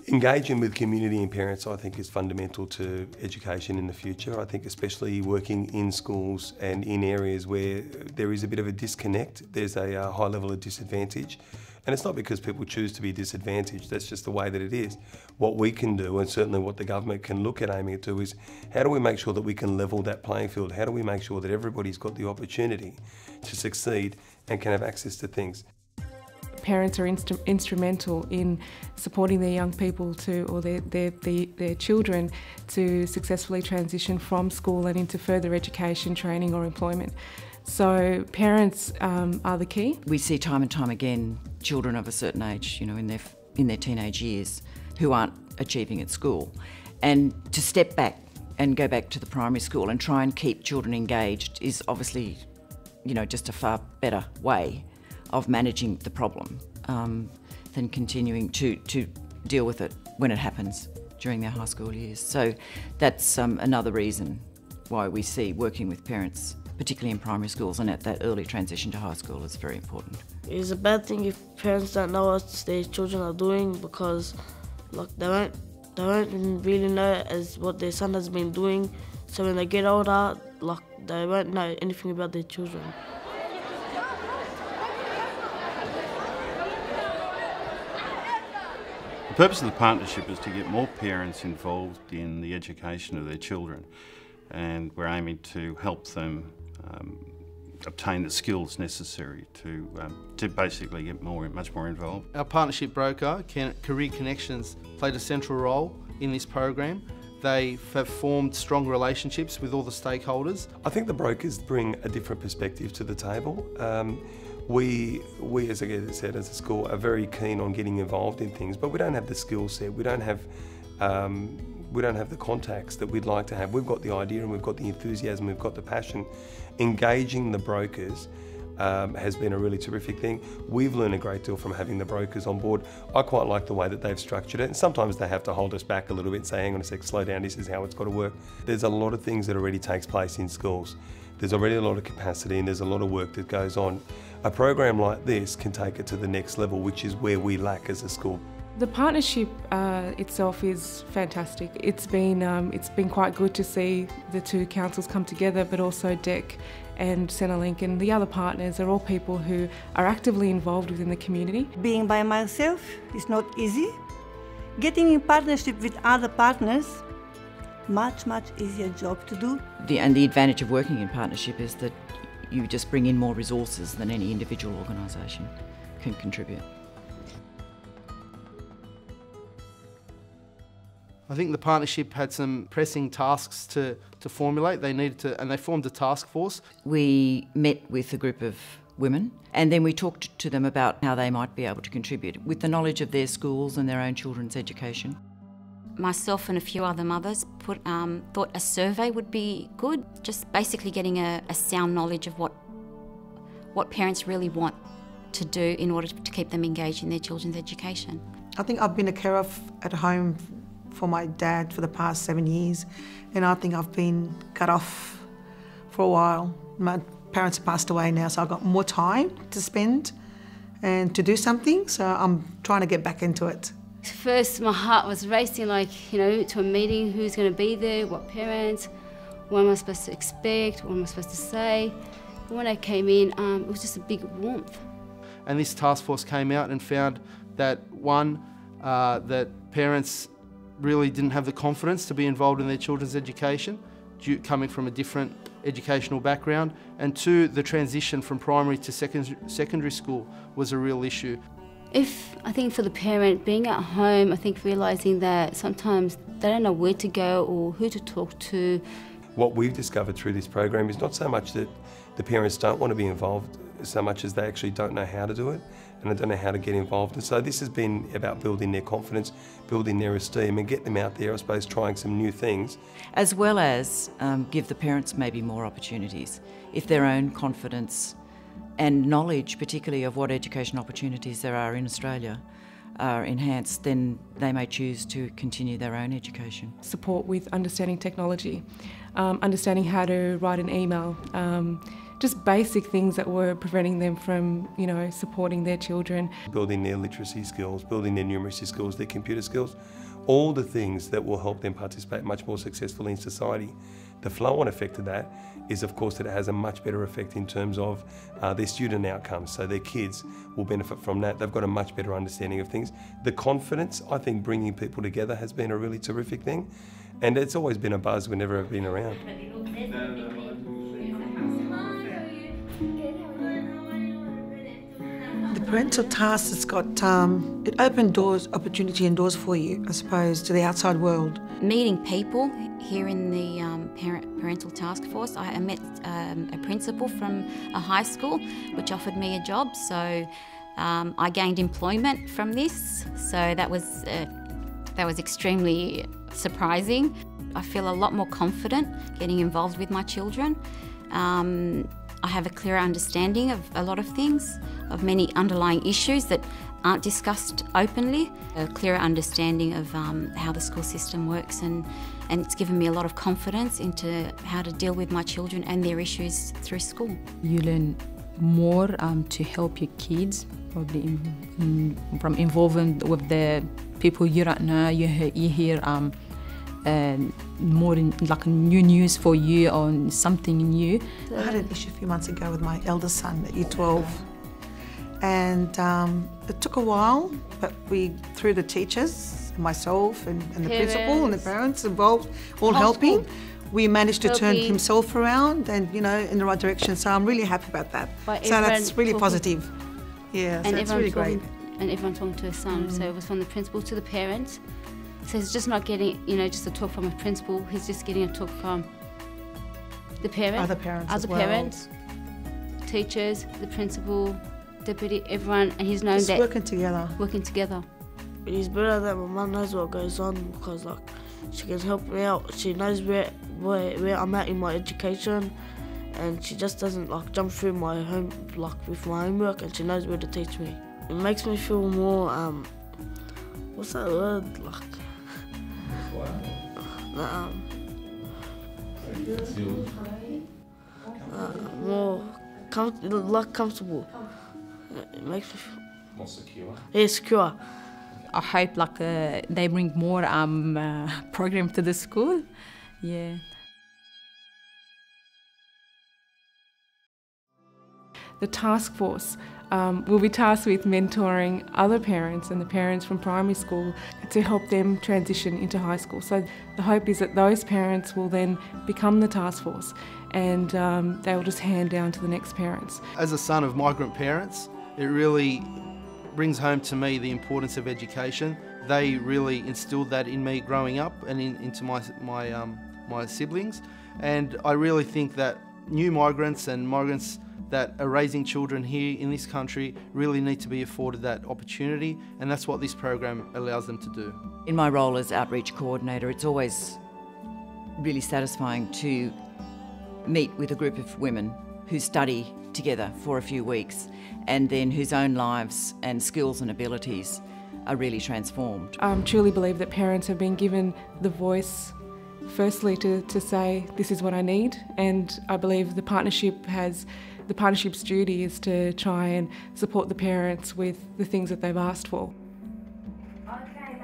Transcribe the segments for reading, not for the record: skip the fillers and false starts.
Engaging with community and parents, I think, is fundamental to education in the future. I think especially working in schools and in areas where there is a bit of a disconnect, there's a high level of disadvantage. And it's not because people choose to be disadvantaged, that's just the way that it is. What we can do, and certainly what the government can look at aiming to, is how do we make sure that we can level that playing field? How do we make sure that everybody's got the opportunity to succeed and can have access to things? Parents are instrumental in supporting their young people or their children to successfully transition from school and into further education, training or employment. So parents are the key. We see time and time again children of a certain age, in their teenage years, who aren't achieving at school. And to step back and go back to the primary school and try and keep children engaged is obviously, just a far better way of managing the problem than continuing to deal with it when it happens during their high school years. So that's another reason why we see working with parents, particularly in primary schools and at that early transition to high school, is very important. It's a bad thing if parents don't know what their children are doing, because they won't really know as what their son has been doing. So when they get older, they won't know anything about their children. The purpose of the partnership is to get more parents involved in the education of their children, and we're aiming to help them obtain the skills necessary to basically get much more involved. Our partnership broker, Career Connections, played a central role in this program. They have formed strong relationships with all the stakeholders. I think the brokers bring a different perspective to the table. We, as I said, as a school, are very keen on getting involved in things, but we don't have the skill set. We don't have the contacts that we'd like to have. We've got the idea and we've got the enthusiasm, we've got the passion. Engaging the brokers has been a really terrific thing. We've learned a great deal from having the brokers on board. I quite like the way that they've structured it, and sometimes they have to hold us back a little bit, say, hang on a sec, slow down, this is how it's got to work. There's a lot of things that already takes place in schools. There's already a lot of capacity and there's a lot of work that goes on. A program like this can take it to the next level, which is where we lack as a school. The partnership itself is fantastic. It's been quite good to see the two councils come together, but also DEC and Centrelink and the other partners are all people who are actively involved within the community. Being by myself is not easy. Getting in partnership with other partners, much easier job to do. And the advantage of working in partnership is that you just bring in more resources than any individual organisation can contribute. I think the partnership had some pressing tasks to formulate. They needed to, and they formed a task force. We met with a group of women and then we talked to them about how they might be able to contribute with the knowledge of their schools and their own children's education. Myself and a few other mothers thought a survey would be good, just basically getting a sound knowledge of what parents really want to do in order to keep them engaged in their children's education. I think I've been a carer at home for my dad for the past 7 years, and I think I've been cut off for a while. My parents have passed away now, so I've got more time to spend and to do something, so I'm trying to get back into it. First, my heart was racing, to a meeting, who's going to be there, what parents, what am I supposed to expect, what am I supposed to say. But when I came in, it was just a big warmth. And this task force came out and found that, one, that parents really didn't have the confidence to be involved in their children's education, coming from a different educational background, and two, the transition from primary to secondary school was a real issue. I think for the parent, being at home, I think realising that sometimes they don't know where to go or who to talk to. What we've discovered through this program is not so much that the parents don't want to be involved so much as they actually don't know how to do it, and they don't know how to get involved. And so this has been about building their confidence, building their esteem, and get them out there, I suppose, trying some new things. As well as give the parents maybe more opportunities. If their own confidence and knowledge, particularly of what education opportunities there are in Australia, are enhanced, then they may choose to continue their own education. Support with understanding technology, understanding how to write an email, just basic things that were preventing them from, supporting their children. Building their literacy skills, building their numeracy skills, their computer skills, all the things that will help them participate much more successfully in society. The flow-on effect of that is, of course, that it has a much better effect in terms of their student outcomes. So their kids will benefit from that. They've got a much better understanding of things. The confidence, I think, bringing people together has been a really terrific thing. And it's always been a buzz whenever I've been around. The parental task has got, it opened doors, opportunity and doors for you, I suppose, to the outside world. Meeting people here in the Parental Taskforce, I met a principal from a high school which offered me a job, so I gained employment from this, so that was extremely surprising. I feel a lot more confident getting involved with my children. I have a clearer understanding of a lot of things, of many underlying issues that aren't discussed openly, a clearer understanding of how the school system works, and it's given me a lot of confidence into how to deal with my children and their issues through school. You learn more to help your kids, probably from involving with the people you don't know. You hear more like new news for you on something new. I had an issue a few months ago with my eldest son at year 12, and it took a while, but through the teachers, myself and the principal and the parents involved, all helping, we managed to turn himself around and, in the right direction. So I'm really happy about that. So that's really positive. Yeah, so it's really great. And everyone talking to his son, so it was from the principal to the parents. So he's just not getting, just a talk from a principal, he's just getting a talk from the parents. Other parents as well. Parents, teachers, the principal, deputy, everyone, and he's known just that... working together. Working together. It's better that my mum knows what goes on, because she can help me out. She knows where I'm at in my education, and she just doesn't jump through my with my homework, and she knows where to teach me. It makes me feel more, what's that word, more comfortable. It makes me feel more secure. Yeah, secure. I hope they bring more program to the school. Yeah. The task force will be tasked with mentoring other parents and the parents from primary school to help them transition into high school. So the hope is that those parents will then become the task force, and they will just hand down to the next parents. As a son of migrant parents, it really brings home to me the importance of education. They really instilled that in me growing up and into my siblings, and I really think that new migrants and migrants that are raising children here in this country really need to be afforded that opportunity, and that's what this program allows them to do. In my role as outreach coordinator, it's always really satisfying to meet with a group of women who study together for a few weeks and then whose own lives and skills and abilities are really transformed. I truly believe that parents have been given the voice firstly to say this is what I need, and I believe the partnership's duty is to try and support the parents with the things that they've asked for.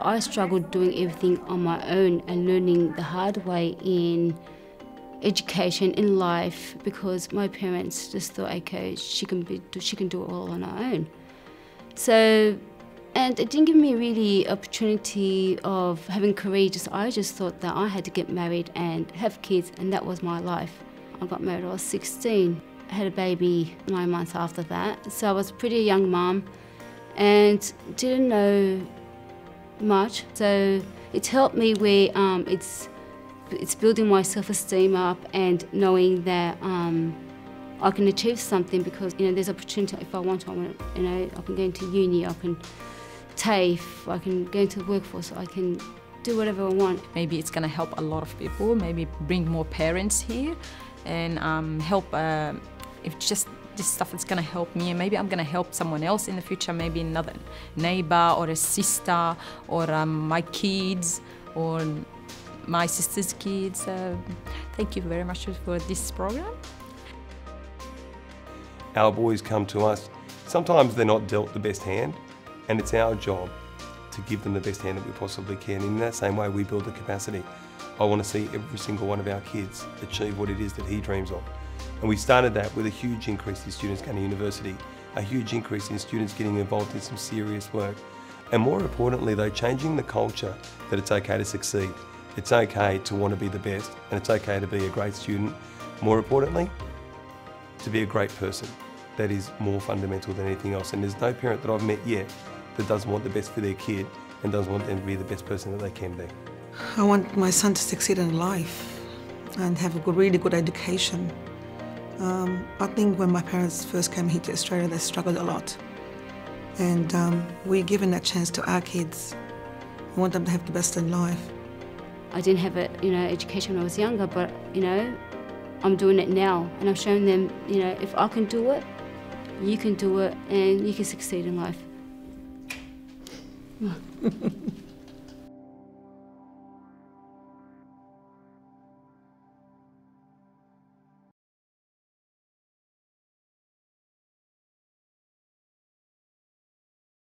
I struggled doing everything on my own and learning the hard way in education, in life, because my parents just thought, okay, she can do it all on her own. So, and it didn't give me really opportunity of having a career. I just thought that I had to get married and have kids, and that was my life. I got married when I was 16. I had a baby 9 months after that, so I was a pretty young mum and didn't know much. So it's helped me where it's building my self-esteem up and knowing that I can achieve something because, you know, there's opportunity. If I want to, you know, I can go into uni, I can TAFE, I can go into the workforce, I can do whatever I want. Maybe it's going to help a lot of people, maybe bring more parents here and help, if just this stuff is going to help me, and maybe I'm going to help someone else in the future, maybe another neighbor or a sister or my kids or my sister's kids. Thank you very much for this program. Our boys come to us, sometimes they're not dealt the best hand, and it's our job to give them the best hand that we possibly can. In that same way we build the capacity. I want to see every single one of our kids achieve what it is that he dreams of. And we started that with a huge increase in students going to university, a huge increase in students getting involved in some serious work. And more importantly though, changing the culture that it's okay to succeed. It's okay to want to be the best, and it's okay to be a great student. More importantly, to be a great person. That is more fundamental than anything else. And there's no parent that I've met yet that doesn't want the best for their kid and doesn't want them to be the best person that they can be. I want my son to succeed in life and have a really good education. I think when my parents first came here to Australia, they struggled a lot. And we're given that chance to our kids. We want them to have the best in life. I didn't have a, you know, education when I was younger, but, you know, I'm doing it now, and I'm showing them, you know, if I can do it, you can do it, and you can succeed in life.